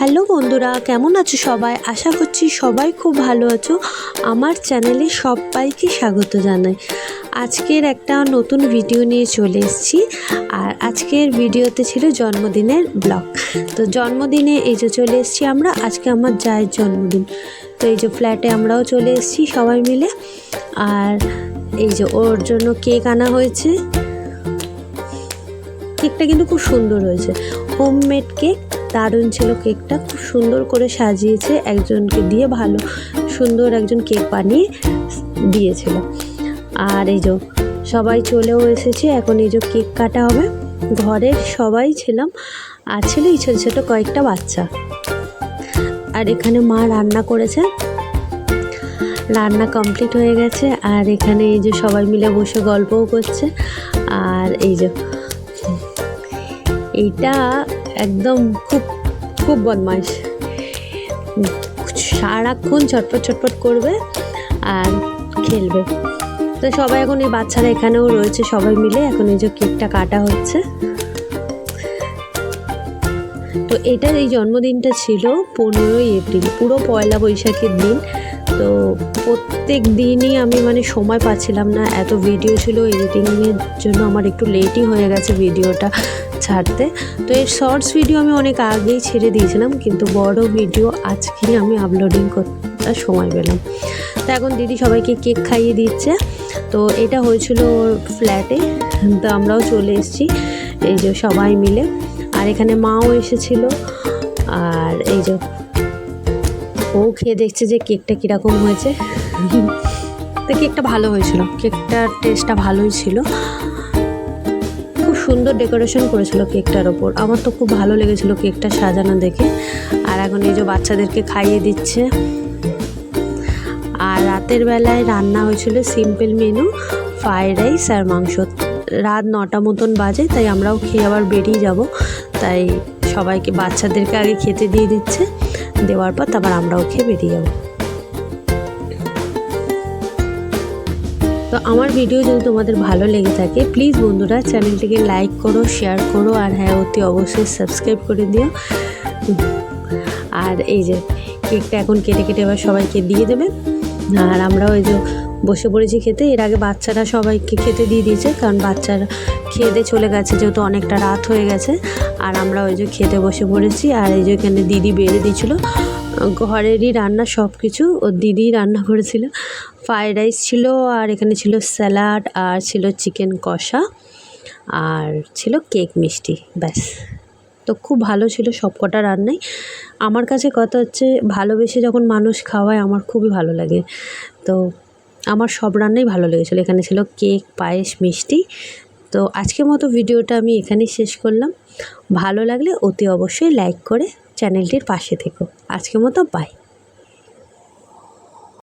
Hello বন্ধুরা, কেমন আছো সবাই? আশা করছি সবাই খুব ভালো আছো। আমার চ্যানেলে সবাইকে স্বাগত জানাই। আজকের একটা নতুন ভিডিও নিয়ে চলে এসেছি। আর আজকের ভিডিওতে ছিল জন্মদিনের ব্লগ। তো জন্মদিনে এই যে চলে এসেছি আমরা, আজকে আমার জায়ের জন্মদিন। তো এই যে ফ্ল্যাটে আমরাও চলে এসেছি সবাই মিলে। আর এই যে ওর জন্য কেক আনা হয়েছে। কেকটা কিন্তু খুব সুন্দর হয়েছে, হোমমেড কেক। দারুণ ছিল কেকটা, খুব সুন্দর করে সাজিয়েছে, একজনকে দিয়ে ভালো সুন্দর একজন কেক বানিয়ে দিয়েছিল। আর এই যে সবাই চলেও এসেছে, এখন এই যে কেক কাটা হবে। ঘরের সবাই ছিলাম, আর ছিল এই ছোটো ছোটো কয়েকটা বাচ্চা। আর এখানে মা রান্না করেছে, রান্না কমপ্লিট হয়ে গেছে। আর এখানে এই যে সবাই মিলে বসে গল্পও করছে। আর এই যে এইটা একদম খুব খুব বদমাইশ, সারাক্ষণ ছটপট ছটপট করবে আর খেলবে। তো সবাই এখন এই বাচ্চারা এখানেও রয়েছে, সবাই মিলে এখন এই যে কেকটা কাটা হচ্ছে। তো এটার এই জন্মদিনটা ছিল 15ই এপ্রিল, পুরো পয়লা বৈশাখের দিন। তো প্রত্যেক দিনই আমি সময় পাচ্ছিলাম না, এত ভিডিও ছিল, এডিটিংয়ের জন্য আমার একটু লেটই হয়ে গেছে ভিডিওটা ছাড়তে। তো এর শর্টস ভিডিও আমি অনেক আগেই ছেড়ে দিয়েছিলাম, কিন্তু বড় ভিডিও আজকেই আমি আপলোডিং করতে সময় পেলাম। তো এখন দিদি সবাইকে কেক খাইয়ে দিচ্ছে। তো এটা হয়েছিল ওর ফ্ল্যাটে, তো আমরাও চলে এসেছি এই যে সবাই মিলে। আর এখানে মাও এসেছিল। আর এই যে ও খেয়ে দেখছে যে কেকটা কীরকম হয়েছে। তো কেকটা ভালো হয়েছিল, কেকটার টেস্টটা ভালোই ছিল, খুব সুন্দর ডেকোরেশন করেছিল কেকটার ওপর। আমার তো খুব ভালো লেগেছিল কেকটা সাজানো দেখে। আর এখন এই যে বাচ্চাদেরকে খাইয়ে দিচ্ছে। আর রাতের বেলায় রান্না হয়েছিল সিম্পল মেনু, ফ্রাইড রাইস আর মাংস। রাত 9টা মতন বাজে, তাই আমরাও খেয়ে আবার বেরিয়ে যাব। তাই সবাইকে বাচ্চাদেরকে আগে খেতে দিয়ে দিচ্ছে, দেওয়ার পর তারপর আমরাও খেয়ে বেরিয়ে যাব। তো আমার ভিডিও যদি তোমাদের ভালো লেগে থাকে, প্লিজ বন্ধুরা চ্যানেলটিকে লাইক করো, শেয়ার করো, আর হ্যাঁ অতি অবশ্যই সাবস্ক্রাইব করে দিও। আর এই যে কেকটা এখন কেটে কেটে এবার সবাইকে দিয়ে দেবে। আর আমরাও এই যে বসে পড়েছি খেতে। এর আগে বাচ্চারা সবাইকে খেতে দিয়ে দিয়েছে, কারণ বাচ্চারা খেতে চলে গেছে, যেহেতু অনেকটা রাত হয়ে গেছে। আর আমরা ওই যে খেতে বসে পড়েছি। আর এই যে এখানে দিদি বেড়ে দিয়েছিলো, ঘরেরই রান্না সব কিছু ওর দিদি রান্না করেছিল। ফ্রাইড রাইস ছিল, আর এখানে ছিল স্যালাড, আর ছিল চিকেন কষা, আর ছিল কেক মিষ্টি, ব্যাস। তো খুব ভালো ছিল সব কটা রান্নাই। আমার কাছে কথা হচ্ছে, ভালোবেসে যখন মানুষ খাওয়ায় আমার খুবই ভালো লাগে। তো আমার সব রান্নাই ভালো লেগেছিলো। এখানে ছিল কেক, পায়েস, মিষ্টি। তো আজকের মতো ভিডিওটা আমি এখানেই শেষ করলাম। ভালো লাগলে অতি অবশ্যই লাইক করে চ্যানেলটির পাশে থেকো। আজকের মতো বাই।